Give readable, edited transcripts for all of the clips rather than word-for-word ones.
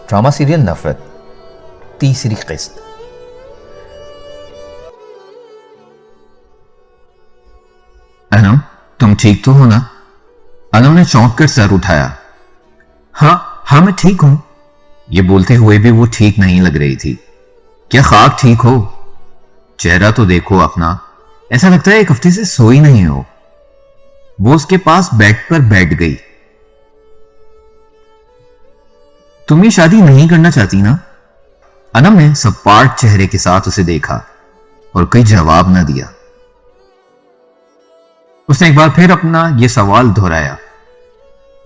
Drama serial नफरत, तीसरी किस्त। अनम, तुम ठीक तो हो ना? अनम ने चौंक कर सर उठाया। हाँ मैं ठीक हूं। ये बोलते हुए भी वो ठीक नहीं लग रही थी। क्या खाक ठीक हो? चेहरा तो देखो अपना, ऐसा लगता है एक हफ्ते से सोई नहीं हो। वो उसके पास बेड पर बैठ गई। तुम ये शादी नहीं करना चाहती ना? अनम ने सपाट चेहरे के साथ उसे देखा और कोई जवाब न दिया। उसने एक बार फिर अपना यह सवाल दोहराया,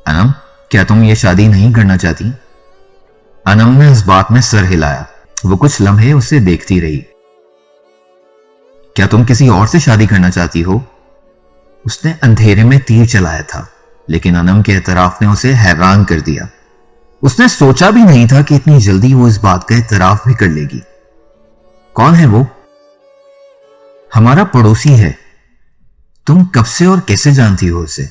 अनम, क्या तुम ये शादी नहीं करना चाहती? अनम ने इस बात में सर हिलाया। वो कुछ लम्हे उसे देखती रही। क्या तुम किसी और से शादी करना चाहती हो? उसने अंधेरे में तीर चलाया था, लेकिन अनम के एतराफ ने उसे हैरान कर दिया। उसने सोचा भी नहीं था कि इतनी जल्दी वो इस बात का एतराफ भी कर लेगी। कौन है वो? हमारा पड़ोसी है। तुम कब से और कैसे जानती हो उसे?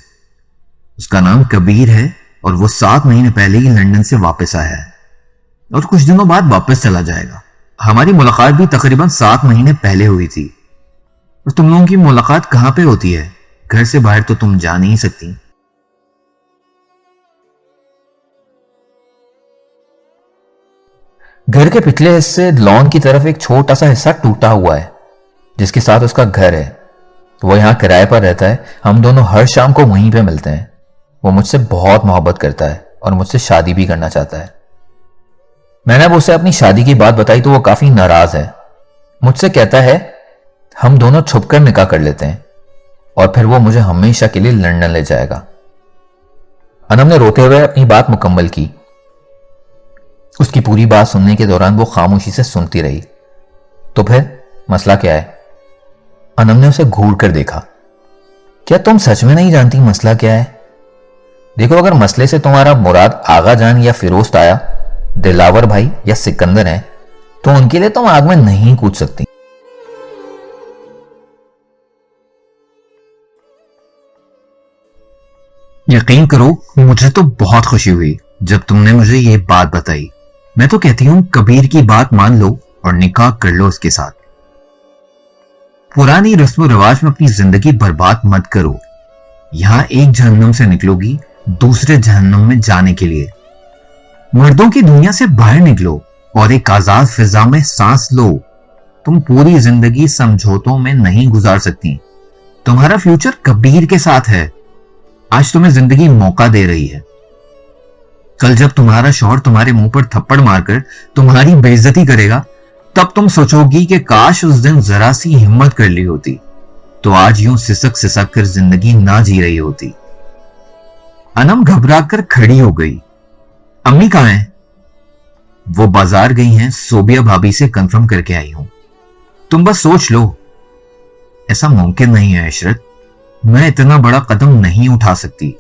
उसका नाम कबीर है और वो 7 महीने पहले ही लंदन से वापस आया है और कुछ दिनों बाद वापस चला जाएगा। हमारी मुलाकात भी तकरीबन 7 महीने पहले हुई थी। और तुम लोगों की मुलाकात कहां पे होती है? घर से बाहर तो तुम जा नहीं सकती। घर के पिछले हिस्से लॉन की तरफ एक छोटा सा हिस्सा टूटा हुआ है, जिसके साथ उसका घर है। वो यहाँ किराए पर रहता है। हम दोनों हर शाम को वहीं पे मिलते हैं। वो मुझसे बहुत मोहब्बत करता है और मुझसे शादी भी करना चाहता है। मैंने अब उसे अपनी शादी की बात बताई तो वो काफी नाराज है। मुझसे कहता है हम दोनों छुपकर निकाह कर लेते हैं और फिर वो मुझे हमेशा के लिए लंदन ले जाएगा। अनम ने रोते हुए अपनी बात मुकम्मल की। उसकी पूरी बात सुनने के दौरान वो खामोशी से सुनती रही। तो फिर मसला क्या है? अनम ने उसे घूर कर देखा। क्या तुम सच में नहीं जानती मसला क्या है? देखो, अगर मसले से तुम्हारा मुराद आगा जान या फिरोज ताया, दिलावर भाई या सिकंदर है, तो उनके लिए तुम आग में नहीं कूद सकती। यकीन करो, मुझे तो बहुत खुशी हुई जब तुमने मुझे ये बात बताई। मैं तो कहती हूं कबीर की बात मान लो और निकाह कर लो उसके साथ। पुरानी रस्म रिवाज में अपनी जिंदगी बर्बाद मत करो। यहां एक जहन्नुम से निकलोगी दूसरे जहन्नुम में जाने के लिए। मर्दों की दुनिया से बाहर निकलो और एक आजाद फिजा में सांस लो। तुम पूरी जिंदगी समझौतों में नहीं गुजार सकती। तुम्हारा फ्यूचर कबीर के साथ है। आज तुम्हें जिंदगी मौका दे रही है। कल जब तुम्हारा शौहर तुम्हारे मुंह पर थप्पड़ मारकर तुम्हारी बेइज्जती करेगा, तब तुम सोचोगी कि काश उस दिन जरा सी हिम्मत कर ली होती, तो आज यूं सिसक सिसक कर जिंदगी ना जी रही होती। अनम घबरा कर खड़ी हो गई। अम्मी कहां हैं? वो बाजार गई हैं। सोबिया भाभी से कंफर्म करके आई हूं। तुम बस सोच लो। ऐसा मुमकिन नहीं है इशरत। मैं इतना बड़ा कदम नहीं उठा सकती।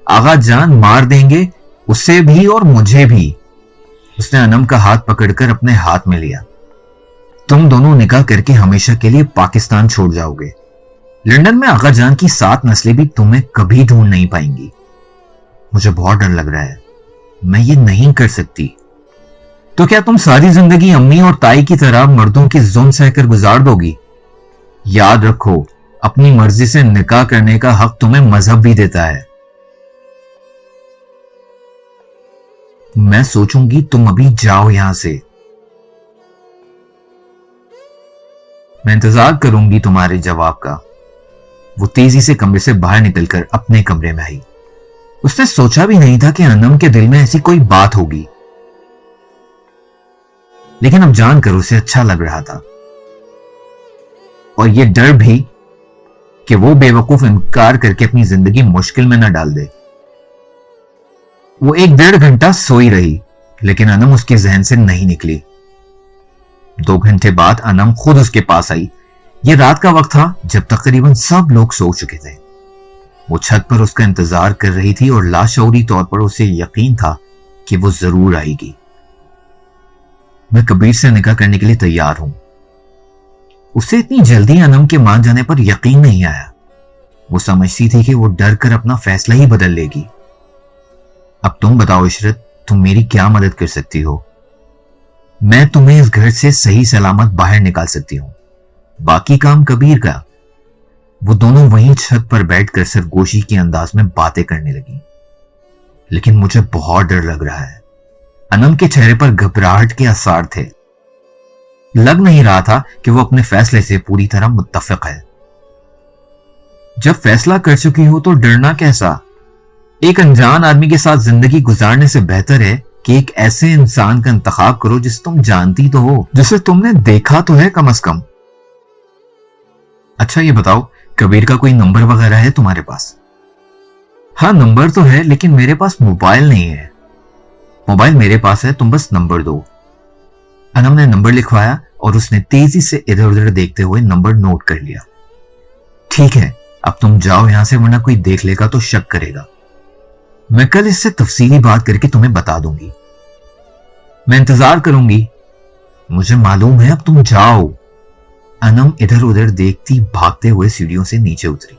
आगा जान मार देंगे उसे भी और मुझे भी। उसने अनम का हाथ पकड़कर अपने हाथ में लिया। तुम दोनों निकाह करके हमेशा के लिए पाकिस्तान छोड़ जाओगे। लंदन में आगा जान की 7 नस्लें भी तुम्हें कभी ढूंढ नहीं पाएंगी। मुझे बहुत डर लग रहा है। मैं ये नहीं कर सकती। तो क्या तुम सारी जिंदगी अम्मी और ताई की तरह मर्दों की जुल्म सहकर गुजार दोगी? याद रखो, अपनी मर्जी से निकाह करने का हक तुम्हें मजहब भी देता है। मैं सोचूंगी तुम अभी जाओ यहां से। मैं इंतजार करूंगी तुम्हारे जवाब का। वो तेजी से कमरे से बाहर निकलकर अपने कमरे में आई। उसने सोचा भी नहीं था कि अनम के दिल में ऐसी कोई बात होगी, लेकिन अब जानकर उसे अच्छा लग रहा था। और यह डर भी कि वो बेवकूफ इनकार करके अपनी जिंदगी मुश्किल में न डाल दे। वो 1-1.5 घंटा सोई रही, लेकिन अनम उसके जहन से नहीं निकली। 2 घंटे बाद अनम खुद उसके पास आई। यह रात का वक्त था जब तकरीबन सब लोग सो चुके थे। वो छत पर उसका इंतजार कर रही थी और लाशऊरी तौर पर उसे यकीन था कि वो जरूर आएगी। मैं कबीर से निकाह करने के लिए तैयार हूं। उसे इतनी जल्दी अनम के मान जाने पर यकीन नहीं आया। वो समझती थी कि वो डर कर अपना फैसला ही बदल लेगी। अब तुम बताओ इशरत, तुम मेरी क्या मदद कर सकती हो? मैं तुम्हें इस घर से सही सलामत बाहर निकाल सकती हूँ, बाकी काम कबीर का। वो दोनों वहीं छत पर बैठकर सरगोशी के अंदाज में बातें करने लगी। लेकिन मुझे बहुत डर लग रहा है। अनम के चेहरे पर घबराहट के आसार थे। लग नहीं रहा था कि वो अपने फैसले से पूरी तरह मुत्तफिक है। जब फैसला कर चुकी हो तो डरना कैसा? एक अनजान आदमी के साथ जिंदगी गुजारने से बेहतर है कि एक ऐसे इंसान का इंतखाब करो जिसे तुम जानती तो हो, जिसे तुमने देखा तो है कम से कम। अच्छा ये बताओ, कबीर का कोई नंबर वगैरह है तुम्हारे पास? हाँ नंबर तो है, लेकिन मेरे पास मोबाइल नहीं है। मोबाइल मेरे पास है, तुम बस नंबर दो। अनम ने नंबर लिखवाया और उसने तेजी से इधर उधर देखते हुए नंबर नोट कर लिया। ठीक है, अब तुम जाओ यहां से, वरना कोई देख लेगा तो शक करेगा। मैं कल इससे तफसीली बात करके तुम्हें बता दूंगी। मैं इंतजार करूंगी। मुझे मालूम है, अब तुम जाओ। अनम इधर उधर देखती भागते हुए सीढ़ियों से नीचे उतरी।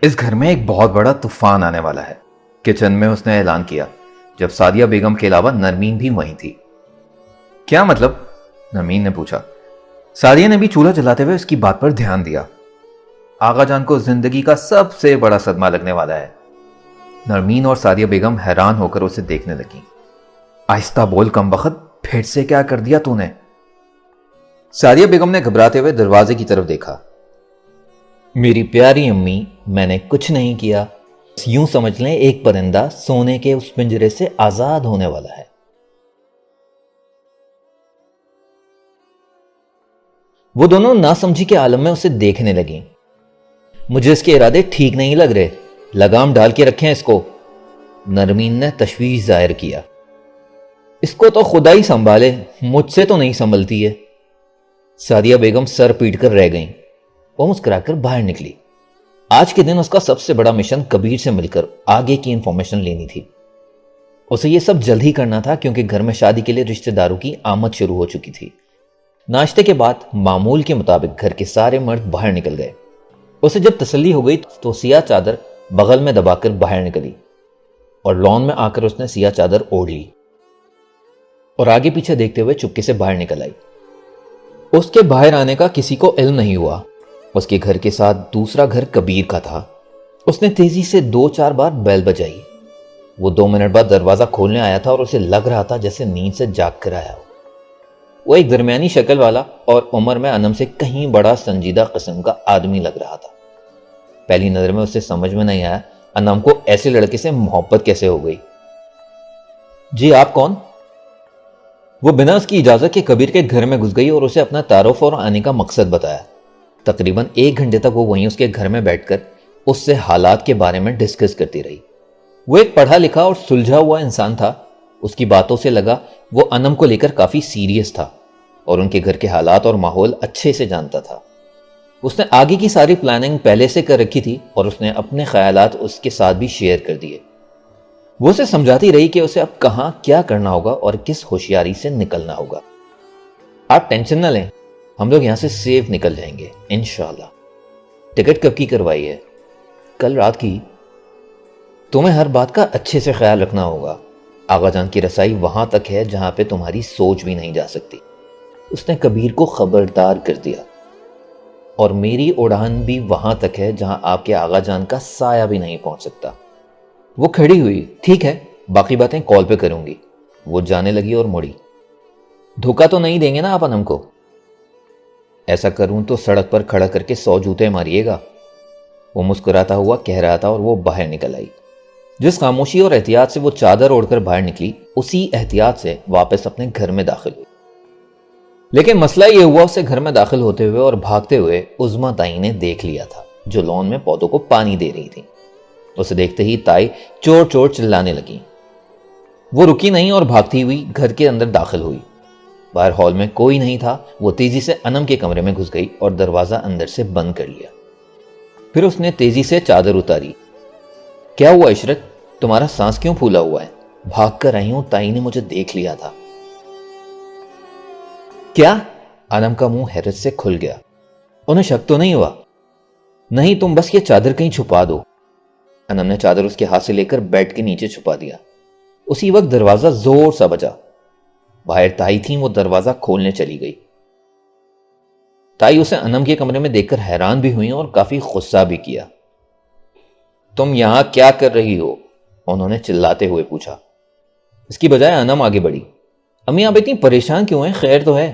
इस घर में एक बहुत बड़ा तूफान आने वाला है, किचन में उसने ऐलान किया, जब सादिया बेगम के अलावा नरमीन भी वहीं थी। क्या मतलब? नरमीन ने पूछा। सादिया ने भी चूल्हा जलाते हुए उसकी बात पर ध्यान दिया। आगा जान को जिंदगी का सबसे बड़ा सदमा लगने वाला है। नरमीन और सादिया बेगम हैरान होकर उसे देखने लगी। आहिस्ता बोल कमबख्त, फिर से क्या कर दिया तूने? सादिया बेगम ने घबराते हुए दरवाजे की तरफ देखा। मेरी प्यारी अम्मी, मैंने कुछ नहीं किया। यूं समझ लें एक परिंदा सोने के उस पिंजरे से आजाद होने वाला है। वो दोनों नासमझी के आलम में उसे देखने लगी। मुझे इसके इरादे ठीक नहीं लग रहे, लगाम डाल के रखें इसको। नरमीन ने तशवीश जाहिर किया। इसको तो खुदा ही संभाले, मुझसे तो नहीं संभलती है। सादिया बेगम सर पीट कर रह गईं। वो मुस्कुराकर बाहर निकली। आज के दिन उसका सबसे बड़ा मिशन कबीर से मिलकर आगे की इंफॉर्मेशन लेनी थी। उसे यह सब जल्द ही करना था क्योंकि घर में शादी के लिए रिश्तेदारों की आमद शुरू हो चुकी थी। नाश्ते के बाद मामूल के मुताबिक घर के सारे मर्द बाहर निकल गए। उसे जब तसल्ली हो गई तो सियाह चादर बगल में दबाकर बाहर निकली और लॉन में आकर उसने सियाह चादर ओढ़ ली और आगे पीछे देखते हुए चुपके से बाहर निकल आई। उसके बाहर आने का किसी को इल्म नहीं हुआ। उसके घर के साथ दूसरा घर कबीर का था। उसने तेजी से 2-4 बार बेल बजाई। वो 2 मिनट बाद दरवाजा खोलने आया था और उसे लग रहा था जैसे नींद से जाग कर आया हो। वो एक दरमियानी शक्ल वाला और उम्र में अनम से कहीं बड़ा संजीदा किस्म का आदमी लग रहा था। पहली नजर में उसे समझ में नहीं आया अनम को ऐसे लड़के से मोहब्बत कैसे हो गई। जी आप कौन? वो बिना उसकी इजाजत के कबीर के घर में घुस गई और उसे अपना तारुफ और आने का मकसद बताया। तकरीबन 1 घंटे तक वो वहीं उसके घर में बैठकर उससे हालात के बारे में डिस्कस करती रही। वो एक पढ़ा लिखा और सुलझा हुआ इंसान था। उसकी बातों से लगा वो अनम को लेकर काफी सीरियस था और उनके घर के हालात और माहौल अच्छे से जानता था। उसने आगे की सारी प्लानिंग पहले से कर रखी थी और उसने अपने ख्यालात उसके साथ भी शेयर कर दिए। वो उसे समझाती रही कि उसे अब कहां क्या करना होगा और किस होशियारी से निकलना होगा। आप टेंशन न लें, हम लोग यहां से सेफ निकल जाएंगे इंशाल्लाह। टिकट कब की करवाई है? कल रात की। तुम्हें हर बात का अच्छे से ख्याल रखना होगा। आगा जान की रसाई वहां तक है जहां पे तुम्हारी सोच भी नहीं जा सकती। उसने कबीर को खबरदार कर दिया। और मेरी उड़ान भी वहां तक है जहां आपके आगा जान का साया भी नहीं पहुंच सकता। वो खड़ी हुई। ठीक है, बाकी बातें कॉल पे करूंगी। वो जाने लगी और मुड़ी। धोखा तो नहीं देंगे ना आप अनम को? ऐसा करूं तो सड़क पर खड़ा करके 100 जूते मारिएगा। वो मुस्कुराता हुआ कह रहा था और वो बाहर निकल आई। जिस खामोशी और एहतियात से वो चादर ओढ़कर बाहर निकली, उसी एहतियात से वापस अपने घर में दाखिल हुई। लेकिन मसला ये हुआ, उसे घर में दाखिल होते हुए और भागते हुए उज़्मा ताई ने देख लिया था, जो लॉन में पौधों को पानी दे रही थी। उसे देखते ही ताई चोर चोर चिल्लाने लगी। वो रुकी नहीं और भागती हुई घर के अंदर दाखिल हुई। बाहर हॉल में कोई नहीं था। वो तेजी से अनम के कमरे में घुस गई और दरवाजा अंदर से बंद कर लिया। फिर उसने तेजी से चादर उतारी। क्या हुआ इशरत, تمہارا سانس کیوں پھولا ہوا ہے؟ بھاگ کر آئی ہوں، تائی نے مجھے دیکھ لیا تھا۔ کیا؟ انم کا منہ حیرت سے کھل گیا۔ انہیں شک تو نہیں ہوا؟ نہیں، تم بس یہ چادر کہیں چھپا دو۔ انم نے چادر اس کے ہاتھ سے لے کر بیڈ کے نیچے چھپا دیا۔ اسی وقت دروازہ زور سا بجا۔ باہر تائی تھی، وہ دروازہ کھولنے چلی گئی۔ تائی اسے انم کے کمرے میں دیکھ کر حیران بھی ہوئی اور کافی غصہ بھی کیا۔ تم یہاں کیا کر رہی ہو؟ انہوں نے چلاتے ہوئے پوچھا۔ اس کی بجائے انم آگے بڑھی۔ امی آپ اتنی پریشان کیوں ہیں؟ خیر تو ہے؟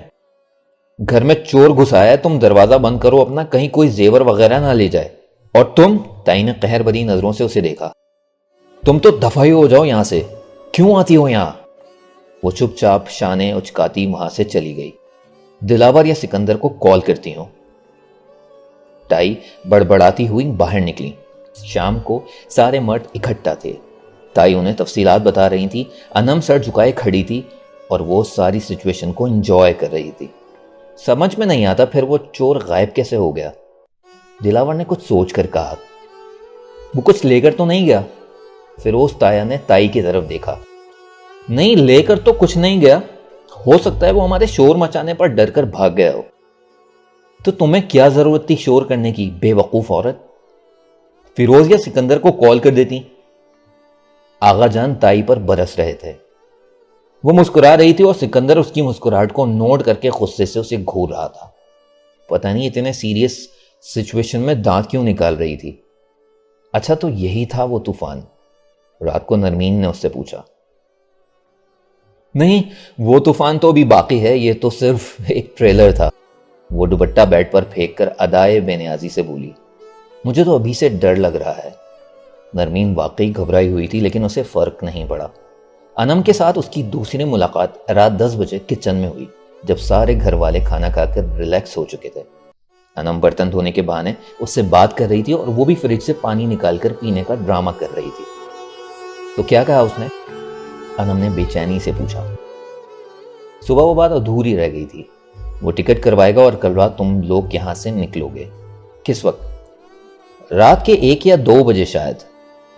گھر میں چور گھس آیا ہے، تم دروازہ بند کرو اپنا، کہیں کوئی زیور وغیرہ نہ لے جائے۔ اور تم؟ تائی نے قہر بھری نظروں سے اسے دیکھا۔ تم تو دفاعی ہو جاؤ یہاں سے، کیوں آتی ہو یہاں؟ وہ چپ چاپ شانے اچکاتی وہاں سے چلی گئی۔ دلاور یا سکندر کو کال کرتی ہوں۔ تائی بڑبڑاتی ہوئی باہر نکلی۔ شام کو سارے مرد اکٹھا تھے۔ تائی انہیں تفصیلات بتا رہی تھی۔ انم سر جھکائے کھڑی تھی اور وہ ساری سچویشن کو انجوائے کر رہی تھی۔ سمجھ میں نہیں آتا پھر وہ چور غائب کیسے ہو گیا؟ دلاور نے کچھ سوچ کر کہا۔ وہ کچھ لے کر تو نہیں گیا؟ فیروز تایا نے تائی کی طرف دیکھا۔ نہیں، لے کر تو کچھ نہیں گیا، ہو سکتا ہے وہ ہمارے شور مچانے پر ڈر کر بھاگ گیا ہو۔ تو تمہیں کیا ضرورت تھی شور کرنے کی، بے وقوف عورت؟ فیروز یا سکندر کو کال کر دیتی۔ آغا جان تائی پر برس رہے تھے۔ وہ مسکرا رہی تھی اور سکندر اس کی مسکراہٹ کو نوٹ کر کے غصے سے اسے گھور رہا تھا۔ پتہ نہیں اتنے سیریس سچویشن میں دانت کیوں نکال رہی تھی۔ اچھا تو یہی تھا وہ طوفان؟ رات کو نرمین نے اس سے پوچھا۔ نہیں، وہ طوفان تو ابھی باقی ہے، یہ تو صرف ایک ٹریلر تھا۔ وہ دوپٹہ بیڈ پر پھینک کر ادائے بے نیازی سے بولی۔ مجھے تو ابھی سے ڈر لگ رہا ہے۔ نرمین واقعی گھبرائی ہوئی تھی لیکن اسے فرق نہیں پڑا۔ انم کے ساتھ اس کی دوسری ملاقات رات 10 بجے کچن میں ہوئی، جب سارے گھر والے کھانا کھا کر ریلیکس ہو چکے تھے۔ انم برتن دھونے کے بہانے اس سے بات کر رہی تھی اور وہ بھی فریج سے پانی نکال کر پینے کا ڈرامہ کر رہی تھی۔ تو کیا کہا اس نے؟ انم نے بے چینی سے پوچھا۔ صبح وہ بات ادھوری رہ گئی تھی۔ وہ ٹکٹ کروائے گا اور کل رات تم لوگ یہاں سے نکلو گے۔ کس وقت؟ رات کے 1 یا 2 بجے شاید۔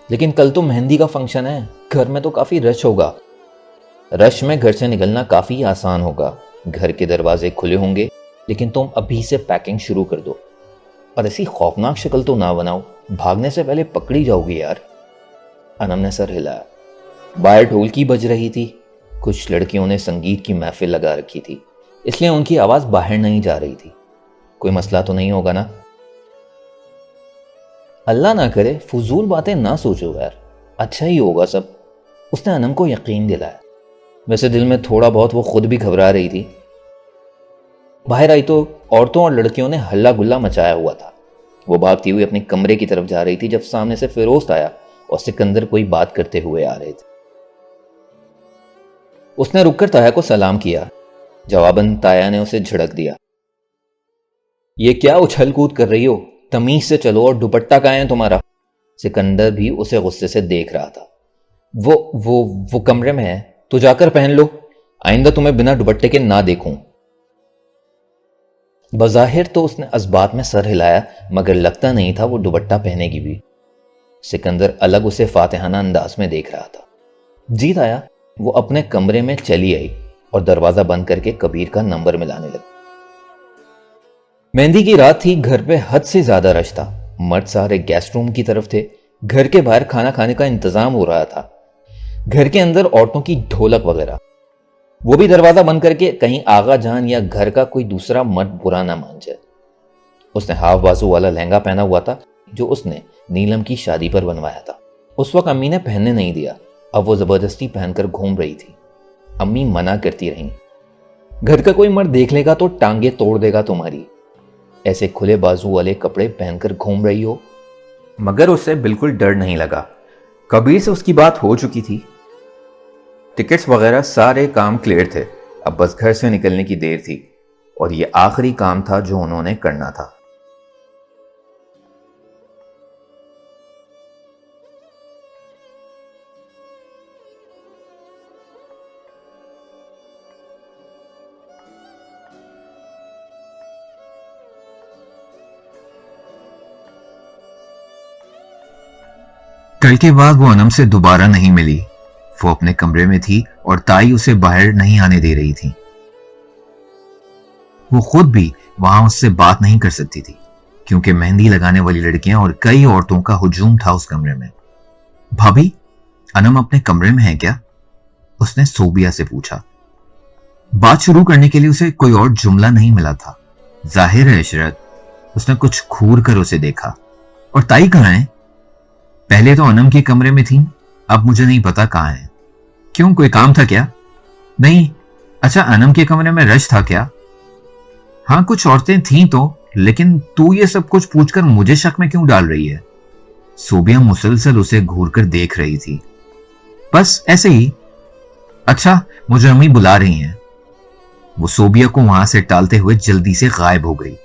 لیکن کل تو مہندی کا فنکشن ہے، گھر میں تو کافی رش ہوگا۔ رش میں گھر سے نکلنا کافی آسان ہوگا، گھر کے دروازے کھلے ہوں گے، لیکن تم ابھی سے پیکنگ شروع کر دو۔ اور ایسی خوفناک شکل تو نہ بناؤ، بھاگنے سے پہلے پکڑی جاؤ گی یار۔ انم نے سر ہلایا۔ باہر ڈھولکی بج رہی تھی۔ کچھ لڑکیوں نے سنگیت کی محفل لگا رکھی تھی، اس لیے ان کی آواز باہر نہیں جا رہی تھی۔ کوئی مسئلہ تو نہیں ہوگا نا؟ اللہ نہ کرے، فضول باتیں نہ سوچو یار، اچھا ہی ہوگا سب، اس نے انم کو یقین دلایا۔ ویسے دل میں تھوڑا بہت وہ خود بھی گھبرا رہی تھی۔ باہر آئی تو عورتوں اور لڑکیوں نے ہلہ گلا مچایا ہوا تھا۔ وہ بھاگتی ہوئی اپنے کمرے کی طرف جا رہی تھی جب سامنے سے فیروز آیا اور سکندر کوئی بات کرتے ہوئے آ رہے تھے۔ اس نے رک کر تایا کو سلام کیا۔ جواباً تایا نے اسے جھڑک دیا۔ یہ کیا اچھل کود کر رہی ہو؟ تمیز سے چلو، اور دوپٹہ کہاں ہے تمہارا؟ سکندر بھی اسے غصے سے دیکھ رہا تھا۔ وہ کمرے میں ہے، تو جا کر پہن لو، آئندہ تمہیں بنا دوپٹے کے نہ دیکھوں۔ بظاہر تو اس نے اسبات میں سر ہلایا، مگر لگتا نہیں تھا وہ دوپٹہ پہنے گی بھی۔ سکندر الگ اسے فاتحانہ انداز میں دیکھ رہا تھا۔ جی تایا، وہ اپنے کمرے میں چلی آئی اور دروازہ بند کر کے کبیر کا نمبر ملانے لگی۔ مہندی کی رات تھی، گھر پہ حد سے زیادہ رش تھا۔ مرد سارے گیسٹ روم کی طرف تھے، گھر کے باہر کھانا کھانے کا انتظام ہو رہا تھا، گھر کے اندر عورتوں کی ڈھولک وغیرہ۔ وہ بھی دروازہ بند کر کے کہیں آغا جان یا گھر کا کوئی دوسرا مرد برا نہ مان جائے۔ اس نے ہاف بازو والا لہنگا پہنا ہوا تھا جو اس نے نیلم کی شادی پر بنوایا تھا۔ اس وقت امی نے پہننے نہیں دیا، اب وہ زبردستی پہن کر گھوم رہی تھی۔ امی منع کرتی رہیں، گھر کا کوئی مرد دیکھ لے گا تو ٹانگیں توڑ دے گا تمہاری، ایسے کھلے بازو والے کپڑے پہن کر گھوم رہی ہو۔ مگر اسے بالکل ڈر نہیں لگا، کبیر سے اس کی بات ہو چکی تھی، ٹکٹس وغیرہ سارے کام کلیئر تھے، اب بس گھر سے نکلنے کی دیر تھی، اور یہ آخری کام تھا جو انہوں نے کرنا تھا۔ कल के बाद वो अनम से दोबारा नहीं मिली। वो अपने कमरे में थी और ताई उसे बाहर नहीं आने दे रही थी। वो खुद भी वहां उससे बात नहीं कर सकती थी क्योंकि मेहंदी लगाने वाली लड़कियां और कई औरतों का हुजूम था उस कमरे में। भाभी, अनम अपने कमरे में है क्या? उसने सोबिया से पूछा। बात शुरू करने के लिए उसे कोई और जुमला नहीं मिला था। जाहिर है इशरत, उसने कुछ घूर कर उसे देखा। और ताई कहाँ है? पहले तो अनम के कमरे में थी, अब मुझे नहीं पता कहाँ है। क्यों, कोई काम था क्या? नहीं। अच्छा, अनम के कमरे में रश था क्या? हाँ, कुछ औरतें थीं तो, लेकिन तू ये सब कुछ पूछकर मुझे शक में क्यों डाल रही है? सोबिया मुसलसल उसे घूर कर देख रही थी। बस ऐसे ही। अच्छा, मुझे अम्मी बुला रही हैं। वो सोबिया को वहां से टालते हुए जल्दी से गायब हो गई।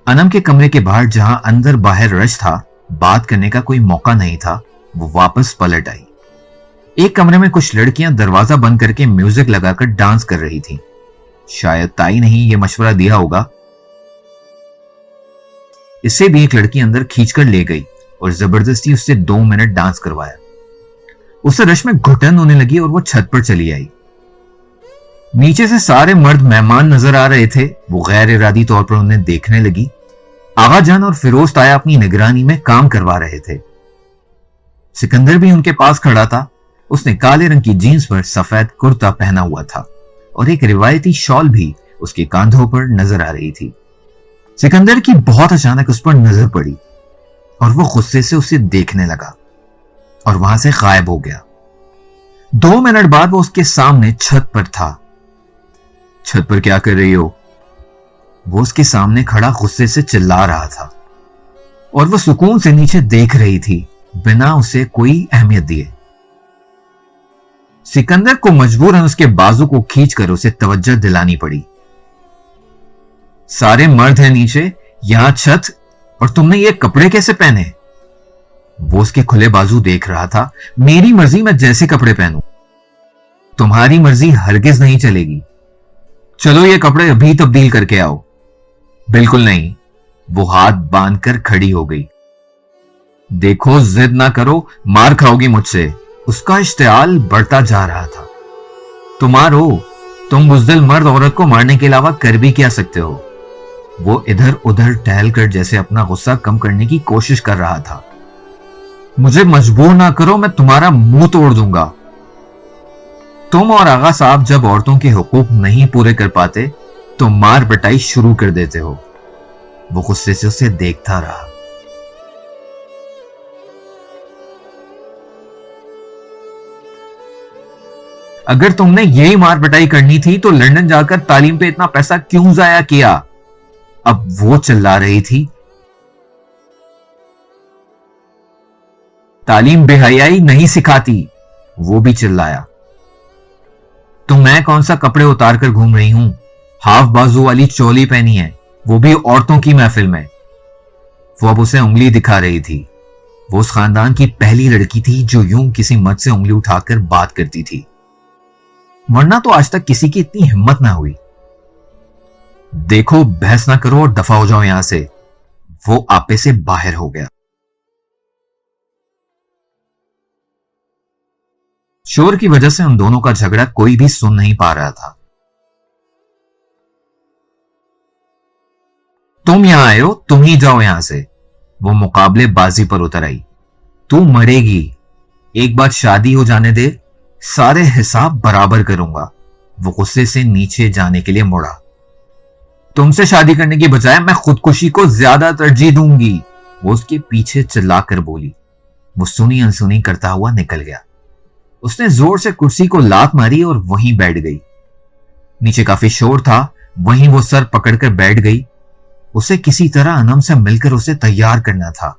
अनम के कमरे के बाहर जहां अंदर बाहर रश था, बात करने का कोई मौका नहीं था। वो वापस पलट आई। एक कमरे में कुछ लड़कियां दरवाजा बंद करके म्यूजिक लगाकर डांस कर रही थीं। शायद ताई ने ही ये मशवरा दिया होगा। इससे भी एक लड़की अंदर खींचकर ले गई और जबरदस्ती उससे 2 मिनट डांस करवाया। उसे रश में घुटन होने लगी और वो छत पर चली आई। नीचे से सारे मर्द मेहमान नजर आ रहे थे। वो गैर इरादी तौर पर उन्हें देखने लगी। आगा जान और फिरोज ताया अपनी निगरानी में काम करवा रहे थे। सिकंदर भी उनके पास खड़ा था। उसने काले रंग की जीन्स पर सफेद कुर्ता पहना हुआ था और एक रिवायती शॉल भी उसके कांधों पर नजर आ रही थी। सिकंदर की बहुत अचानक उस पर नजर पड़ी और वो गुस्से से उसे देखने लगा और वहां से गायब हो गया। 2 मिनट बाद वो उसके सामने छत पर था। छत पर क्या कर रही हो? वो उसके सामने खड़ा गुस्से से चिल्ला रहा था और वो सुकून से नीचे देख रही थी बिना उसे कोई अहमियत दिए। सिकंदर को मजबूरन उसके बाजू को खींचकर उसे तवज्जो दिलानी पड़ी। सारे मर्द हैं नीचे, यहां छत, और तुमने ये कपड़े कैसे पहने? वो उसके खुले बाजू देख रहा था। मेरी मर्जी, मैं जैसे कपड़े पहनूं। तुम्हारी मर्जी हरगिज नहीं चलेगी। चलो ये कपड़े अभी तब्दील करके आओ। बिल्कुल नहीं। वो हाथ बांधकर खड़ी हो गई। देखो, जिद ना करो, मार खाओगी मुझसे। उसका इश्तियाल बढ़ता जा रहा था। तुम बुज़दिल मर्द औरत को मारने के अलावा कर भी क्या सकते हो? वो इधर उधर टहलकर जैसे अपना गुस्सा कम करने की कोशिश कर रहा था। मुझे मजबूर ना करो, मैं तुम्हारा मुंह तोड़ दूंगा। तुम और आगा साहब जब औरतों के हुकूक नहीं पूरे कर पाते तो मार पिटाई शुरू कर देते हो। वो गुस्से से उसे देखता रहा। अगर तुमने यही मार पिटाई करनी थी तो लंदन जाकर तालीम पे इतना पैसा क्यों जाया किया? अब वो चिल्ला रही थी। तालीम बेहयाई नहीं सिखाती। वो भी चिल्लाया। तो मैं कौन सा कपड़े उतार कर घूम रही हूं? हाफ बाजू वाली चोली पहनी है, वो भी औरतों की महफिल में। वो अब उसे उंगली दिखा रही थी। वो उस खानदान की पहली लड़की थी जो यूं किसी मर्द से उंगली उठाकर बात करती थी, वरना तो आज तक किसी की इतनी हिम्मत ना हुई। देखो, बहस ना करो और दफा हो जाओ यहां से। वो आपे से बाहर हो गया। शोर की वजह से उन दोनों का झगड़ा कोई भी सुन नहीं पा रहा था। तुम यहां आए हो, तुम ही जाओ यहां से। वो मुकाबले बाजी पर उतर आई। तू मरेगी। एक बार शादी हो जाने दे, सारे हिसाब बराबर करूंगा। वो गुस्से से नीचे जाने के लिए मुड़ा। तुमसे शादी करने की बजाय मैं खुदकुशी को ज्यादा तरजीह दूंगी। वो उसके पीछे चिल्लाकर बोली। वो सुनी अनसुनी करता हुआ निकल गया। उसने जोर से कुर्सी को लात मारी और वहीं बैठ गई। नीचे काफी शोर था, वहीं वो सर पकड़कर बैठ गई। उसे किसी तरह अनम से मिलकर उसे तैयार करना था।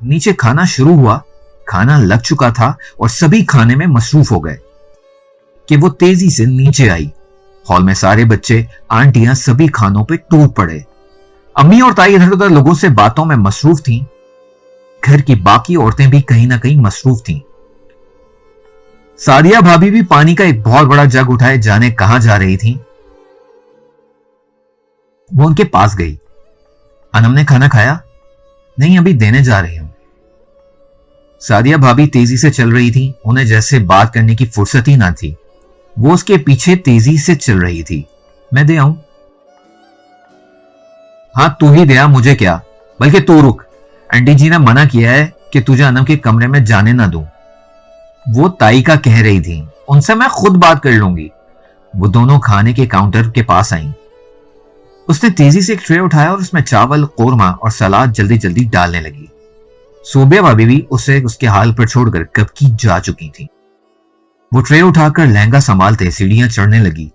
नीचे खाना शुरू हुआ। खाना लग चुका था और सभी खाने में मसरूफ हो गए कि वो तेजी से नीचे आई। हॉल में सारे बच्चे, आंटियां सभी खानों पे टूट पड़े। अम्मी और ताई इधर उधर लोगों से बातों में मसरूफ थीं। घर की बाकी औरतें भी कहीं ना कहीं मसरूफ थीं। सादिया भाभी भी पानी का एक बहुत बड़ा जग उठाए जाने कहां जा रही थी। वो उनके पास गई। अनम ने खाना खाया? नहीं, अभी देने जा रही हूं। सादिया भाभी तेजी से चल रही थी, उन्हें जैसे बात करने की फुर्सत ही ना थी। वो उसके पीछे तेजी से चल रही थी। मैं दे आऊं? हाँ, तू ही दे आ, मुझे क्या, बल्कि तू रुक, आंटी जी ने मना किया है कि तुझे अनम के कमरे में जाने ना दूं। वो ताई का कह रही थी, उनसे मैं खुद बात कर लूंगी। वो दोनों खाने के काउंटर के पास आईं। उसने तेजी से एक ट्रे उठाया और उसमें चावल, कोरमा और सलाद जल्दी जल्दी डालने लगी। सोबिया भाभी भी उसे उसके हाल पर छोड़कर कब की जा चुकी थी। वो ट्रे उठाकर लहंगा संभालते सीढ़ियां चढ़ने लगी।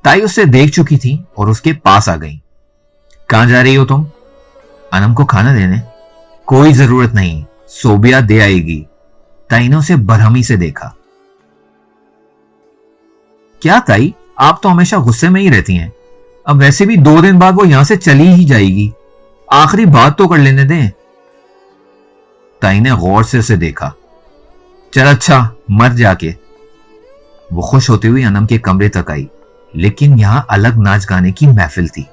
ताई उसे देख चुकी थी और उसके पास आ गई। कहां जा रही हो तुम? अनम को खाना देने। कोई जरूरत नहीं, सोबिया दे आएगी। ताई ने उसे बरहमी से देखा। क्या ताई, आप तो हमेशा गुस्से में ही रहती हैं। अब वैसे भी 2 दिन बाद वो यहां से चली ही जाएगी, आखिरी बात तो कर लेने दें। ताई ने गौर से उसे देखा। चल अच्छा, मर जाके। वो खुश होती हुई अनम के कमरे तक आई, लेकिन यहां अलग नाच गाने की महफिल थी।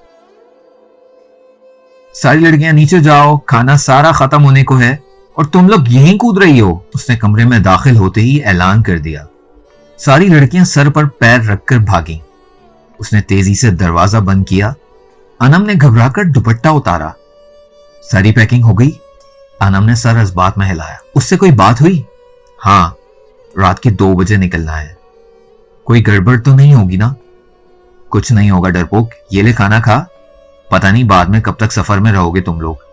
सारी लड़कियां नीचे जाओ, खाना सारा खत्म होने को है और तुम लोग यहीं कूद रही हो, उसने कमरे में दाखिल होते ही ऐलान कर दिया। सारी लड़कियां सर पर पैर रखकर भागी। उसने तेजी से दरवाजा बंद किया। अनम ने घबराकर दुपट्टा उतारा। सारी पैकिंग हो गई? अनम ने सर इस बात में हिलाया। उससे कोई बात हुई? हाँ, रात के 2 बजे निकलना है। कोई गड़बड़ तो नहीं होगी ना? कुछ नहीं होगा डरपोक, ये ले खाना खा, पता नहीं बाद में कब तक सफर में रहोगे तुम लोग।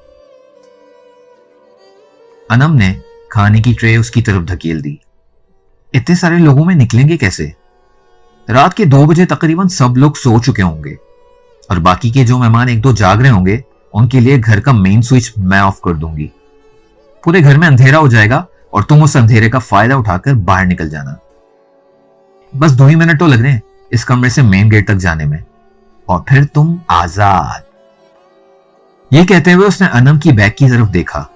अनम ने खाने की ट्रे उसकी तरफ धकेल दी। इतने सारे लोगों में निकलेंगे कैसे? रात के 2 बजे तकरीबन सब लोग सो चुके होंगे और बाकी के जो मेहमान 1-2 जाग रहे होंगे उनके लिए घर का मेन स्विच मैं ऑफ कर दूंगी। पूरे घर में अंधेरा हो जाएगा और तुम उस अंधेरे का फायदा उठाकर बाहर निकल जाना। बस 2 ही मिनट तो लग रहे हैं इस कमरे से मेन गेट तक जाने में, और फिर तुम आजाद। ये कहते हुए उसने अनम की बैग की तरफ देखा।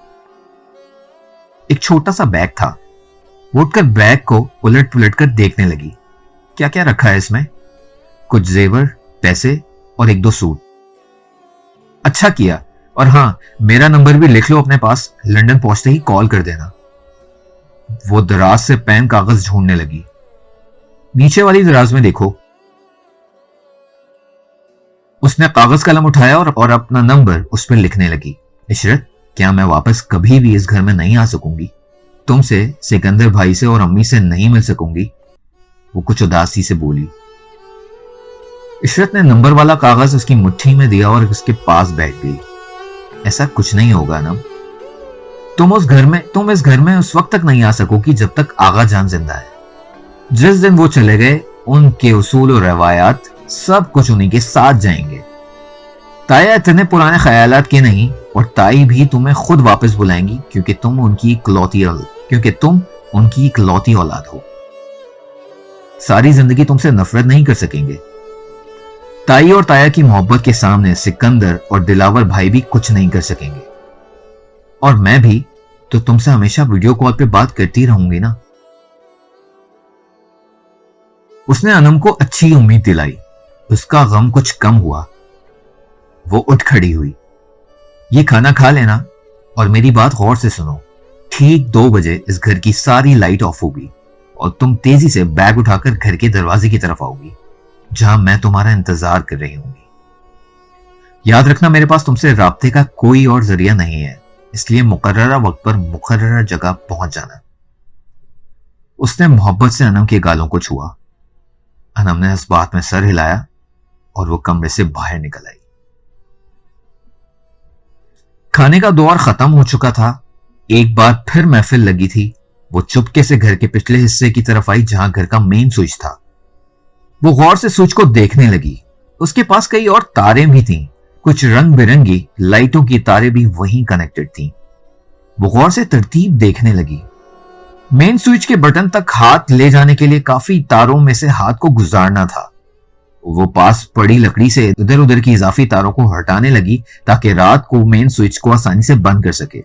एक छोटा सा बैग था। वो उठकर बैग को उलट पुलट कर देखने लगी। क्या क्या रखा है इसमें? कुछ जेवर, पैसे और 1-2 सूट। अच्छा किया, और हाँ, मेरा नंबर भी लिख लो अपने पास, लंदन पहुंचते ही कॉल कर देना। वो दराज से पेन कागज ढूंढने लगी। नीचे वाली दराज में देखो। उसने कागज कलम उठाया और अपना नंबर उस पर लिखने लगी। इशरत, क्या मैं वापस कभी भी इस घर में नहीं आ सकूंगी? तुमसे, सिकंदर भाई से और अम्मी से नहीं मिल सकूंगी? वो कुछ उदासी से बोली। इशरत ने नंबर वाला कागज उसकी मुट्ठी में दिया और उसके पास बैठ गई। ऐसा कुछ नहीं होगा ना, तुम इस घर में उस वक्त तक नहीं आ सकोगी जब तक आगा जान जिंदा है। जिस दिन वो चले गए, उनके उसूल और रवायात सब कुछ उन्हीं के साथ जाएंगे। ताया इतने पुराने ख्यालात के नहीं, और ताई भी तुम्हें खुद वापस बुलाएंगी क्योंकि तुम उनकी इकलौती औलाद हो। सारी जिंदगी तुमसे नफरत नहीं कर सकेंगे। ताई और ताया की मोहब्बत के सामने सिकंदर और दिलावर भाई भी कुछ नहीं कर सकेंगे, और मैं भी तो तुमसे हमेशा वीडियो कॉल पे बात करती रहूंगी ना। उसने अनम को अच्छी उम्मीद दिलाई। उसका गम कुछ कम हुआ। वो उठ खड़ी हुई। ये खाना खा लेना और मेरी बात गौर से सुनो। ठीक 2 बजे इस घर की सारी लाइट ऑफ होगी और तुम तेजी से बैग उठाकर घर के दरवाजे की तरफ आओगी, जहां मैं तुम्हारा इंतजार कर रही होंगी। याद रखना, मेरे पास तुमसे राब्ते का कोई और जरिया नहीं है, इसलिए मुकर्ररा वक्त पर मुकर्ररा जगह पहुंच जाना। उसने मोहब्बत से अनम के गालों को छुआ। अनम ने इस बात में सर हिलाया और वो कमरे से बाहर निकल आई। खाने का दौर खत्म हो चुका था। एक बार फिर महफिल लगी थी। वो चुपके से घर के पिछले हिस्से की तरफ आई जहां घर का मेन स्विच था। वो गौर से स्विच को देखने लगी। उसके पास कई और तारें भी थीं। कुछ रंग बिरंगी लाइटों की तारें भी वहीं कनेक्टेड थीं। वो गौर से तरतीब देखने लगी। मेन स्विच के बटन तक हाथ ले जाने के लिए काफी तारों में से हाथ को गुजारना था। वो पास पड़ी लकड़ी से इधर उधर की इजाफी तारों को हटाने लगी ताकि रात को मेन स्विच को आसानी से बंद कर सके।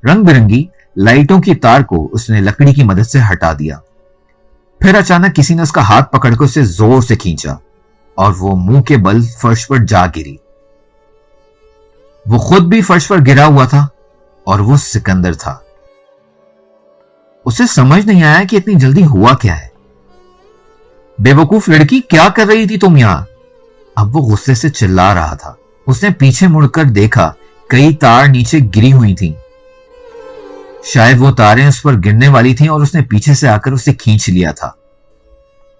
रंग बिरंगी लाइटों की तार को उसने लकड़ी की मदद से हटा दिया। फिर अचानक किसी ने उसका हाथ पकड़कर उसे जोर से खींचा और वो मुंह के बल फर्श पर जा गिरी। वो खुद भी फर्श पर गिरा हुआ था। और वो सिकंदर था। उसे समझ नहीं आया कि इतनी जल्दी हुआ क्या है। बेवकूफ लड़की, क्या कर रही थी तुम यहां? अब वो गुस्से से चिल्ला रहा था। उसने पीछे मुड़कर देखा, कई तार नीचे गिरी हुई थीं। शायद वो तारें उस पर गिरने वाली थीं और उसने पीछे से आकर उसे खींच लिया था।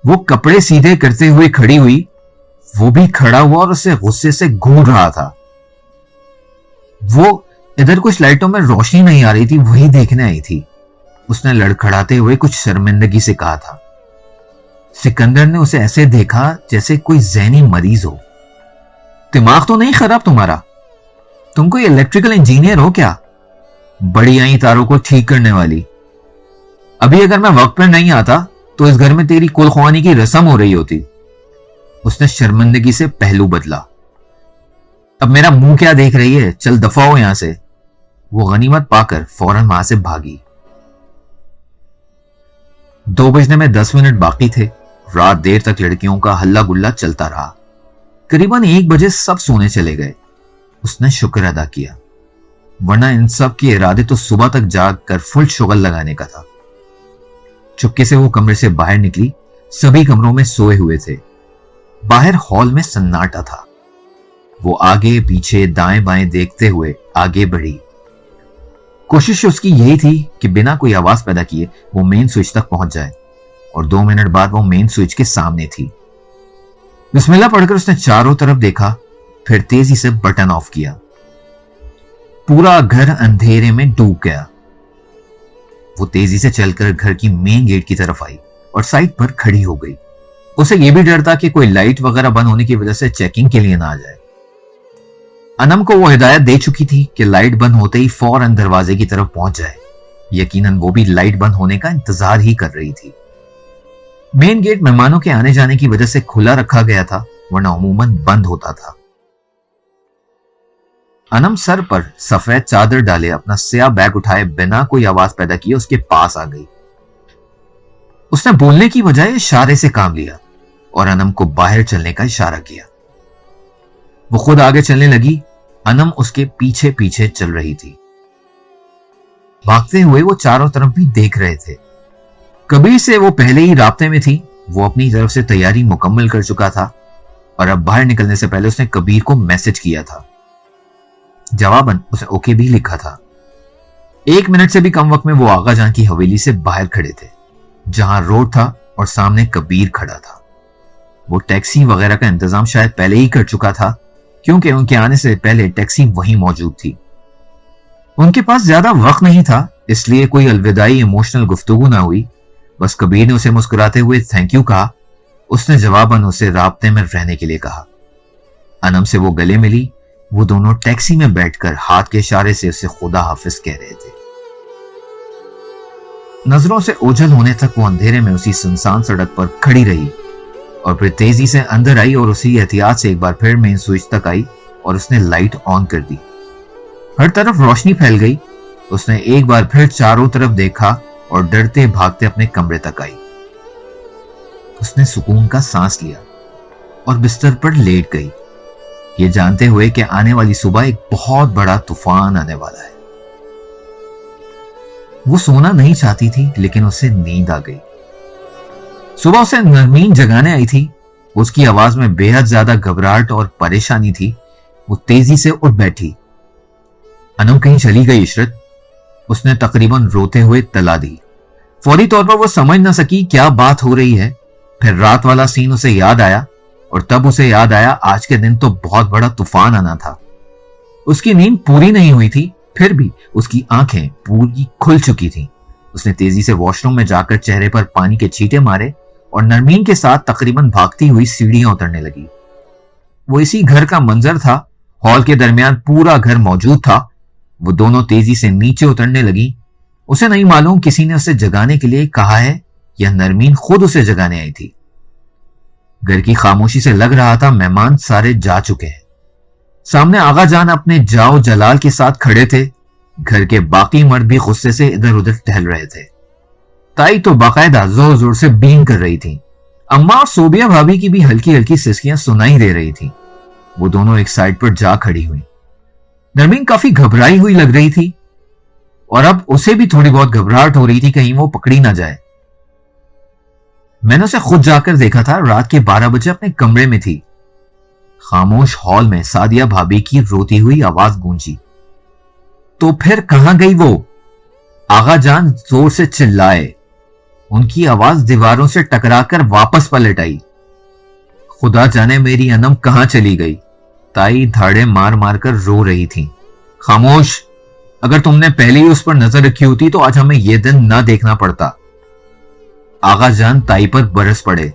वो कपड़े सीधे करते हुए खड़ी हुई। वो भी खड़ा हुआ और उसे गुस्से से घूर रहा था। वो इधर कुछ लाइटों में रोशनी नहीं आ रही थी, वही देखने आई थी। उसने लड़खड़ाते हुए कुछ शर्मिंदगी से कहा था। सिकंदर ने उसे ऐसे देखा जैसे कोई ज़हनी मरीज हो। दिमाग तो नहीं खराब तुम्हारा? तुम कोई इलेक्ट्रिकल इंजीनियर हो क्या? बड़ी आई तारों को ठीक करने वाली। अभी अगर मैं वक्त पर नहीं आता तो इस घर में तेरी कुलख्वानी की रस्म हो रही होती। उसने शर्मिंदगी से पहलू बदला। अब मेरा मुंह क्या देख रही है? चल दफा हो यहां से। वो गनीमत पाकर फौरन वहां से भागी। 2 बजने में 10 मिनट बाकी थे। रात देर तक लड़कियों का हल्ला गुल्ला चलता रहा। करीबन 1 बजे सब सोने चले गए। उसने शुक्र अदा किया, वरना इन सब के इरादे तो सुबह तक जाग कर फुल शुगल लगाने का था। चुपके से वो कमरे से बाहर निकली। सभी कमरों में सोए हुए थे। बाहर हॉल में सन्नाटा था। वो आगे पीछे दाएं बाएं देखते हुए आगे बढ़ी। कोशिश उसकी यही थी कि बिना कोई आवाज पैदा किए वो मेन स्विच तक पहुंच जाए, और 2 मिनट बाद वो मेन स्विच के सामने थी। बिस्मिल्लाह पढ़कर उसने चारों तरफ देखा, फिर तेजी से बटन ऑफ किया। पूरा घर अंधेरे में डूब गया। वो तेजी से चलकर घर की मेन गेट की तरफ आई और साइड पर खड़ी हो गई। उसे यह भी डर था कि कोई लाइट वगैरह बंद होने की वजह से चेकिंग के लिए ना आ जाए। अनम को वो हिदायत दे चुकी थी कि लाइट बंद होते ही फौरन दरवाजे की तरफ पहुंच जाए। यकीनन वो भी लाइट बंद होने का इंतजार ही कर रही थी। मेन गेट मेहमानों के आने जाने की वजह से खुला रखा गया था, वरना अमूमन बंद होता था। अनम सर पर सफेद चादर डाले अपना स्याह बैग उठाए बिना कोई आवाज पैदा किए उसके पास आ गई। उसने बोलने की बजाय इशारे से काम लिया और अनम को बाहर चलने का इशारा किया। वो खुद आगे चलने लगी। अनम उसके पीछे पीछे चल रही थी। भागते हुए वो चारों तरफ भी देख रहे थे। कबीर से वो पहले ही राब्ते में थी। वो अपनी तरफ से तैयारी मुकम्मल कर चुका था और अब बाहर निकलने से पहले उसने कबीर को मैसेज किया था। जवाबन उसे ओके भी लिखा था। 1 मिनट से भी कम वक्त में वो आगा जान की हवेली से बाहर खड़े थे, जहां रोड था और सामने कबीर खड़ा था। वो टैक्सी वगैरह का इंतजाम शायद पहले ही कर चुका था, क्योंकि उनके आने से पहले टैक्सी वहीं मौजूद थी। उनके पास ज्यादा वक्त नहीं था, इसलिए कोई अलविदाई इमोशनल गुफ्तगू ना हुई। बस कबीर ने उसे मुस्कुराते हुए थैंक यू कहा। उसने जवाबन उसे राब्ते में रहने के लिए कहा। अनम से वो गले मिली। वो दोनों टैक्सी में बैठकर हाथ के इशारे से उसे खुदा हाफिज कह रहे थे। नजरों से ओझल होने तक वो अंधेरे में उसी सुनसान सड़क पर खड़ी रही और फिर तेजी से अंदर आई और उसी एहतियात से एक बार फिर मेन स्विच तक आई और उसने लाइट ऑन कर दी। हर तरफ रोशनी फैल गई। उसने एक बार फिर चारों तरफ देखा और डरते भागते अपने कमरे तक आई। उसने सुकून का सांस लिया और बिस्तर पर लेट गई, ये जानते हुए कि आने वाली सुबह एक बहुत बड़ा तूफान आने वाला है। वो सोना नहीं चाहती थी, लेकिन उसे नींद आ गई। सुबह उसे नरमीन जगाने आई थी। उसकी आवाज में बेहद ज्यादा घबराहट और परेशानी थी। वो तेजी से उठ बैठी। अनम कहीं चली गई इशरत? उसने तकरीबन रोते हुए तला दी। फौरी तौर पर वो समझ ना सकी क्या बात हो रही है। फिर रात वाला सीन उसे याद आया और तब उसे याद आया आज के दिन तो बहुत बड़ा तूफान आना था। उसकी नींद पूरी नहीं हुई थी, फिर भी उसकी आंखें पूरी खुल चुकी थीं। उसने तेजी से वॉशरूम में जाकर चेहरे पर पानी के छींटे मारे और नरमीन के साथ तकरीबन भागती हुई सीढ़ियां उतरने लगी। वो इसी घर का मंजर था। हॉल के दरमियान पूरा घर मौजूद था। वो दोनों तेजी से नीचे उतरने लगी। उसे नहीं मालूम किसी ने उसे जगाने के लिए कहा है या नरमीन खुद उसे जगाने आई थी। घर की खामोशी से लग रहा था मेहमान सारे जा चुके हैं। सामने आगा जान अपने जाओ जलाल के साथ खड़े थे। घर के बाकी मर्द भी गुस्से से इधर उधर टहल रहे थे। ताई तो बाकायदा जोर जोर से बीन कर रही थी। अम्मा और सोबिया भाभी की भी हल्की हल्की सिसकियां सुनाई दे रही थी। वो दोनों एक साइड पर जा खड़ी हुई। नरमीन काफी घबराई हुई लग रही थी। और अब उसे भी थोड़ी बहुत घबराहट हो रही थी कहीं वो पकड़ी ना जाए। मैंने उसे खुद जाकर देखा था, रात के 12 बजे अपने कमरे में थी। खामोश हॉल में सादिया भाभी की रोती हुई आवाज गूंजी। तो फिर कहां गई वो? आगा जान जोर से चिल्लाए। उनकी आवाज दीवारों से टकराकर वापस पलट आई। खुदा जाने मेरी अनम कहां चली गई। ताई धाड़े मार मार कर रो रही थी। खामोश, अगर तुमने पहले ही उस पर नजर रखी होती तो आज हमें यह दिन ना देखना पड़ता। आगा जान ताई पर बरस पड़े।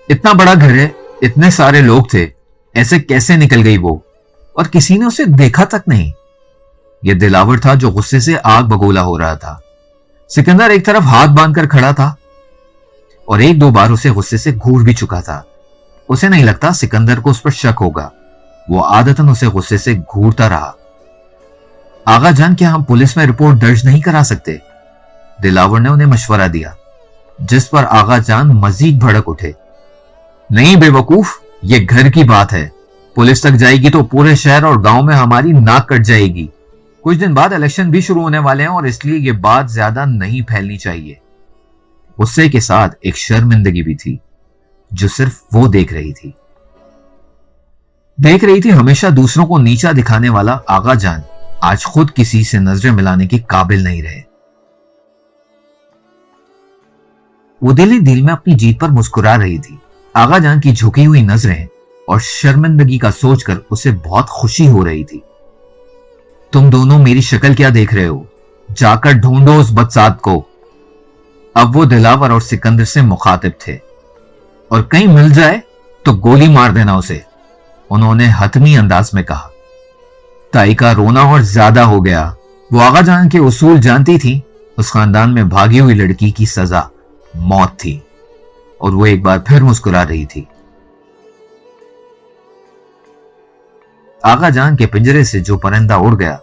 इतना बड़ा घर है, इतने सारे लोग थे, ऐसे कैसे निकल गई वो? और किसी ने उसे देखा तक नहीं। यह दिलावर था जो गुस्से से आग बगोला हो रहा था। सिकंदर एक तरफ हाथ बांधकर खड़ा था और एक दो बार उसे गुस्से से घूर भी चुका था। उसे नहीं लगता सिकंदर को उस पर शक होगा। वो आदतन उसे गुस्से से घूरता रहा। आगा जान, क्या हम पुलिस में रिपोर्ट दर्ज नहीं करा सकते? दिलावर ने उन्हें मशवरा दिया, जिस पर आगा जान मजीद भड़क उठे। नहीं बेवकूफ, ये घर की बात है। पुलिस तक जाएगी तो पूरे शहर और गांव में हमारी नाक कट जाएगी। कुछ दिन बाद इलेक्शन भी शुरू होने वाले हैं और इसलिए ये बात ज्यादा नहीं फैलनी चाहिए। गुस्से के साथ एक शर्मिंदगी भी थी जो सिर्फ वो देख रही थी हमेशा दूसरों को नीचा दिखाने वाला आगा जान आज खुद किसी से नजरें मिलाने के काबिल नहीं रहे। वो दिल ही दिल में अपनी जीत पर मुस्कुरा रही थी। आगा जान की झुकी हुई नजरें और शर्मिंदगी का सोचकर उसे बहुत खुशी हो रही थी। तुम दोनों मेरी शक्ल क्या देख रहे हो? जाकर ढूंढो उस बदसात को। अब वो दिलावर और सिकंदर से मुखातिब थे। और कहीं मिल जाए तो गोली मार देना उसे, उन्होंने हतमी अंदाज में कहा। ताई का रोना और ज्यादा हो गया। वो आगा जान के उसूल जानती थी। उस खानदान में भागी हुई लड़की की सजा मौत थी और वो एक बार फिर मुस्कुरा रही थी। आगा जान के पिंजरे से जो परिंदा उड़ गया,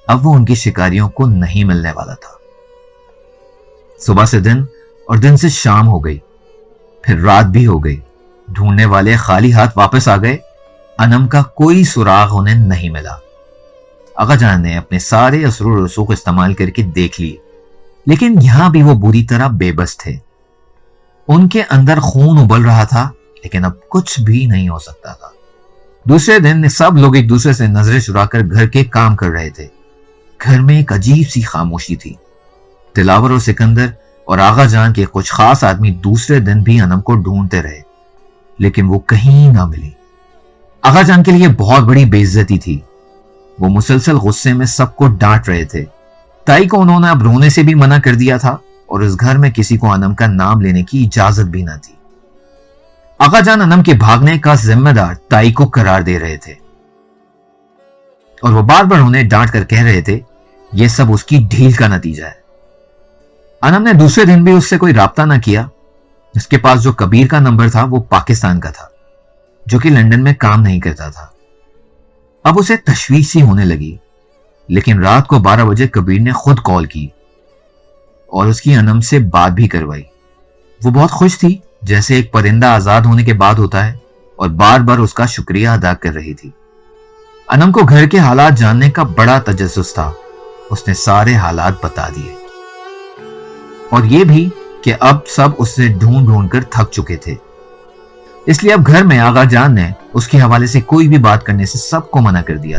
अब वो उनकी शिकारियों को नहीं मिलने वाला था। सुबह से दिन और दिन से शाम हो गई, फिर रात भी हो गई। ढूंढने वाले खाली हाथ वापस आ गए। अनम का कोई सुराग उन्हें नहीं मिला। आगा जान ने अपने सारे असरूर रसूख इस्तेमाल करके देख लिए, लेकिन यहां भी वो बुरी तरह बेबस थे। उनके अंदर खून उबल रहा था, लेकिन अब कुछ भी नहीं हो सकता था। दूसरे दिन सब लोग एक दूसरे से नजरें चुराकर घर के काम कर रहे थे। घर में एक अजीब सी खामोशी थी। दिलावर और सिकंदर और आगा जान के कुछ खास आदमी दूसरे दिन भी अनम को ढूंढते रहे, लेकिन वो कहीं ना मिली। आगा जान के लिए बहुत बड़ी बेइज्जती थी। वो मुसलसल गुस्से में सबको डांट रहे थे। ताई को उन्होंने अब रोने से भी मना कर दिया था और इस घर में किसी को अनम का नाम लेने की इजाजत भी ना थी। आगा जान अनम के भागने का जिम्मेदार ताई को करार दे रहे थे और वो बार बार उन्हें डांट कर कह रहे थे यह सब उसकी ढील का नतीजा है। अनम ने दूसरे दिन भी उससे कोई राब्ता ना किया। उसके पास जो कबीर का नंबर था वो पाकिस्तान का था, जो कि लंदन में काम नहीं करता था। अब उसे तशवीश सी होने लगी, लेकिन रात को 12 बजे कबीर ने खुद कॉल की और उसकी अनम से बात भी करवाई। वो बहुत खुश थी, जैसे एक परिंदा आजाद होने के बाद होता है, और बार बार उसका शुक्रिया अदा कर रही थी। अनम को घर के हालात जानने का बड़ा तजस्सुस था। उसने सारे हालात बता दिए और ये भी कि अब सब उससे ढूंढ ढूंढ कर थक चुके थे। इसलिए अब घर में आगा जान ने उसके हवाले से कोई भी बात करने से सबको मना कर दिया।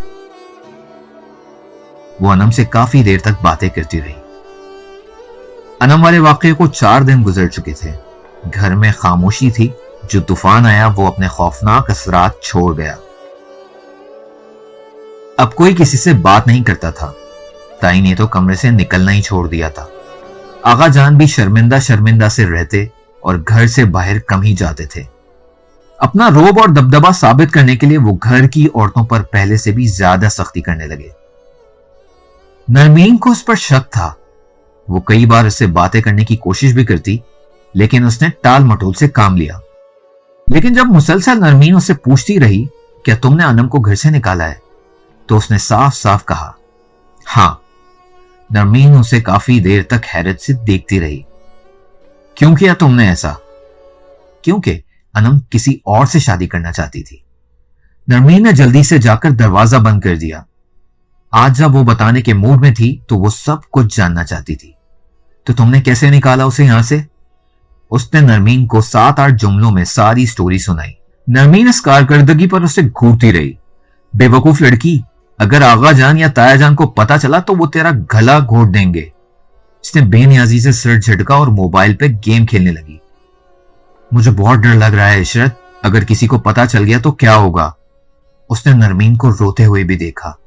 वो अनम से काफी देर तक बातें करती रही। अनम वाले वाकये को 4 दिन गुजर चुके थे। घर में खामोशी थी। जो तूफान आया वो अपने खौफनाक असरात छोड़ गया। अब कोई किसी से बात नहीं करता था। ताई ने तो कमरे से निकलना ही छोड़ दिया था। आगा जान भी शर्मिंदा शर्मिंदा से रहते और घर से बाहर कम ही जाते थे। अपना रोब और दबदबा साबित करने के लिए वो घर की औरतों पर पहले से भी ज्यादा सख्ती करने लगे। नरमीन को उस पर शक था। वो कई बार उससे बातें करने की कोशिश भी करती, लेकिन उसने टाल मटोल से काम लिया। लेकिन जब मुसलसल नरमीन उससे पूछती रही क्या तुमने अनम को घर से निकाला है, तो उसने साफ साफ कहा हां। नरमीन उसे काफी देर तक हैरत से देखती रही। क्यों किया तुमने ऐसा? क्योंकि अनम किसी और से शादी करना चाहती थी। नरमीन ने जल्दी से जाकर दरवाजा बंद कर दिया। आज जब वो बताने के मूड में थी तो वो सब कुछ जानना चाहती थी। तो तुमने कैसे निकाला उसे यहां से? उसने नरमीन को 7-8 जुमलों में सारी स्टोरी सुनाई। नरमीन इस कारकर्दगी पर उसे घूरती रही। बेवकूफ लड़की, अगर आगा जान या ताया जान को पता चला तो वो तेरा गला घोट देंगे। उसने बेनियाजी से सिर झटका और मोबाइल पे गेम खेलने लगी। मुझे बहुत डर लग रहा है इशरत, अगर किसी को पता चल गया तो क्या होगा? उसने नरमीन को रोते हुए भी देखा,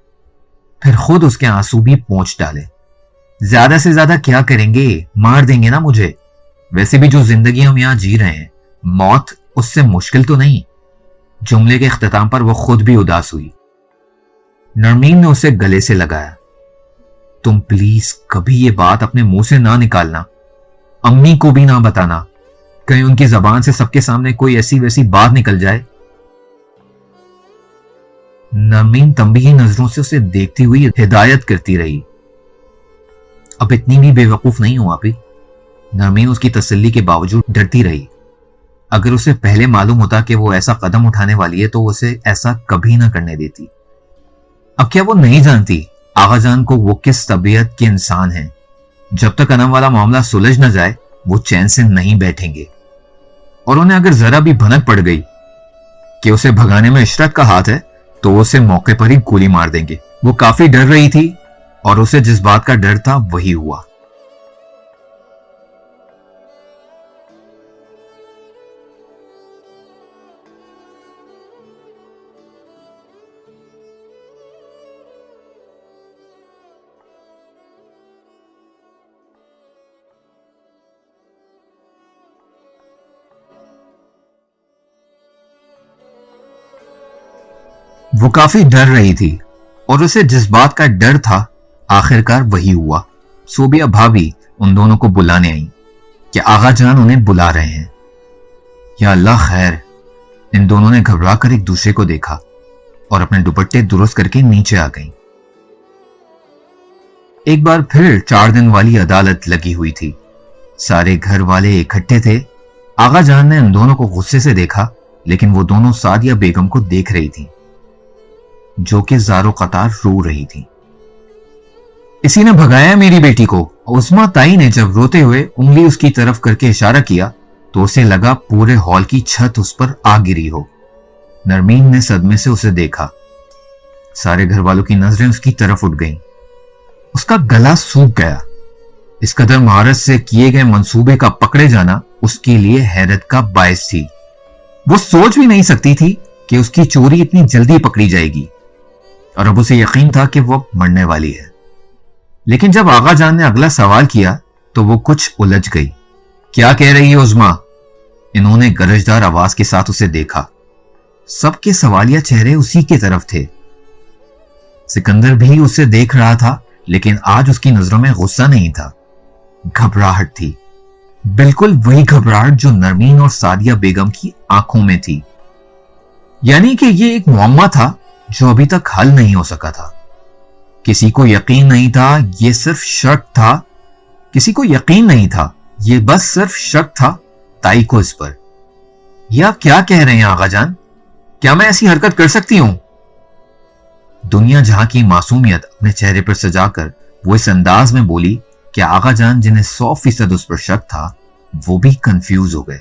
फिर खुद उसके आंसू भी पोंछ डाले। ज्यादा से ज्यादा क्या करेंगे, मार देंगे ना मुझे। वैसे भी जो जिंदगी हम यहां जी रहे हैं, मौत उससे मुश्किल तो नहीं। जुमले के इख्तिताम पर वो खुद भी उदास हुई। नरमीन ने उसे गले से लगाया। तुम प्लीज कभी ये बात अपने मुंह से ना निकालना, अम्मी को भी ना बताना, कहीं उनकी जबान से सबके सामने कोई ऐसी वैसी बात निकल जाए। नरमीन तंबीही नजरों से उसे देखती हुई हिदायत करती रही। अब इतनी भी बेवकूफ नहीं हो आपी। नरमीन उसकी तसल्ली के बावजूद डरती रही। अगर उसे पहले मालूम होता कि वो ऐसा कदम उठाने वाली है तो उसे ऐसा कभी ना करने देती। अब क्या वो नहीं जानती आगा जान को वो किस तबीयत के इंसान हैं? जब तक अनम वाला मामला सुलझ न जाए वो चैन से नहीं बैठेंगे। और उन्हें अगर जरा भी भनक पड़ गई कि उसे भगाने में इशरत का हाथ है तो वो उसे मौके पर ही गोली मार देंगे। वो काफी डर रही थी और उसे जिस बात का डर था वही हुआ। वो काफी डर रही थी और उसे जिस बात का डर था आखिरकार वही हुआ। सोबिया भाभी उन दोनों को बुलाने आई कि आगा जान उन्हें बुला रहे हैं। या अल्लाह खैर। इन दोनों ने घबरा कर एक दूसरे को देखा और अपने दुपट्टे दुरुस्त करके नीचे आ गईं। एक बार फिर 4 दिन वाली अदालत लगी हुई थी। सारे घर वाले इकट्ठे थे। आगा जान ने इन दोनों को गुस्से से देखा, लेकिन वो दोनों सादिया बेगम को देख रही थी जो कि ज़ारो कतार रो रही थी। इसी ने भगाया मेरी बेटी को। उस्मा ताई ने जब रोते हुए उंगली उसकी तरफ करके इशारा किया तो उसे लगा पूरे हॉल की छत उस पर आ गिरी हो। नरमीन ने सदमे से उसे देखा। सारे घर वालों की नजरें उसकी तरफ उठ गईं। उसका गला सूख गया। इस कदर महारत से किए गए मंसूबे का पकड़े जाना उसके लिए हैरत का बायस थी। वो सोच भी नहीं सकती थी कि उसकी चोरी इतनी जल्दी पकड़ी जाएगी और अब उसे यकीन था कि वो मरने वाली है। लेकिन जब आगा जान ने अगला सवाल किया तो वो कुछ उलझ गई। क्या कह रही है उस्मा? इन्होंने गरजदार आवाज के साथ उसे देखा। सबके सवालिया चेहरे उसी की तरफ थे। सिकंदर भी उसे देख रहा था, लेकिन आज उसकी नजरों में गुस्सा नहीं था, घबराहट थी। बिल्कुल वही घबराहट जो नरमीन और सादिया बेगम की आंखों में थी। यानी कि ये एक मुअम्मा था जो अभी तक हल नहीं हो सका था। किसी को यकीन नहीं था, ये सिर्फ शक था। किसी को यकीन नहीं था, ये बस सिर्फ शक था ताई को इस पर। ये आप क्या कह रहे हैं आगा जान? क्या मैं ऐसी हरकत कर सकती हूं? दुनिया जहां की मासूमियत अपने चेहरे पर सजाकर वो इस अंदाज में बोली कि आगा जान जिन्हें 100% उस पर शक था वो भी कंफ्यूज हो गए।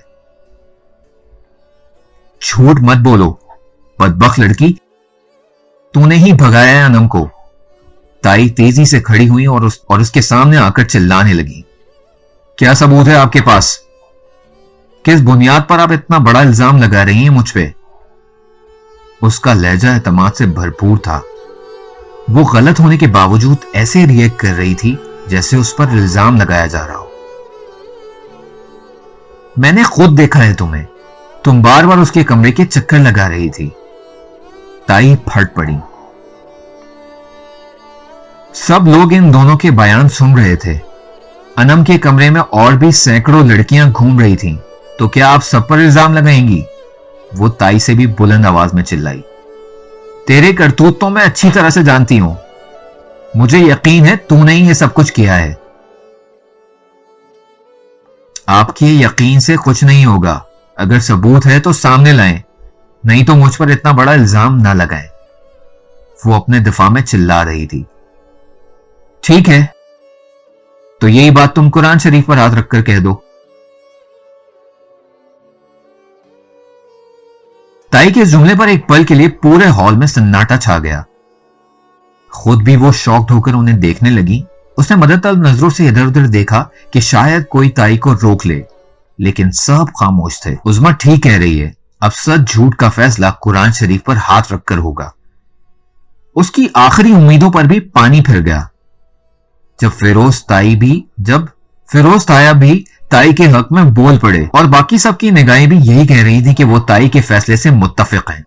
झूठ मत बोलो बदबख्त लड़की, तूने ही भगाया है अनम को। ताई तेजी से खड़ी हुई और उसके सामने आकर चिल्लाने लगी। क्या सबूत है आपके पास? किस बुनियाद पर आप इतना बड़ा इल्जाम लगा रही हैं मुझ पे? उसका लहजा एतमाद से भरपूर था। वो गलत होने के बावजूद ऐसे रिएक्ट कर रही थी जैसे उस पर इल्जाम लगाया जा रहा हो। मैंने खुद देखा है तुम्हें, तुम बार बार उसके कमरे के चक्कर लगा रही थी। ताई फट पड़ी। सब लोग इन दोनों के बयान सुन रहे थे। अनम के कमरे में और भी सैकड़ों लड़कियां घूम रही थीं। तो क्या आप सब पर इल्जाम लगाएंगी? वो ताई से भी बुलंद आवाज में चिल्लाई। तेरे करतूत तो मैं अच्छी तरह से जानती हूं। मुझे यकीन है तूने ही ये सब कुछ किया है। आपके यकीन से कुछ नहीं होगा। अगर सबूत है तो सामने लाएं, नहीं तो मुझ पर इतना बड़ा इल्जाम ना लगाएं। वो अपने दिफा में चिल्ला रही थी। ٹھیک ہے، تو یہی بات تم قرآن شریف پر ہاتھ رکھ کر کہہ دو۔ تائی کے اس جملے پر ایک پل کے لیے پورے ہال میں سناٹا چھا گیا۔ خود بھی وہ شاکڈ ہو کر انہیں دیکھنے لگی۔ اس نے مدد طلب نظروں سے ادھر ادھر دیکھا کہ شاید کوئی تائی کو روک لے، لیکن سب خاموش تھے۔ عظمیٰ ٹھیک کہہ رہی ہے، اب سچ جھوٹ کا فیصلہ قرآن شریف پر ہاتھ رکھ کر ہوگا۔ اس کی آخری امیدوں پر بھی پانی پھر گیا۔ جب فیروز تایا بھی تائی کے حق میں بول پڑے اور باقی سب کی نگاہیں بھی یہی کہہ رہی تھی کہ وہ تائی کے فیصلے سے متفق ہیں۔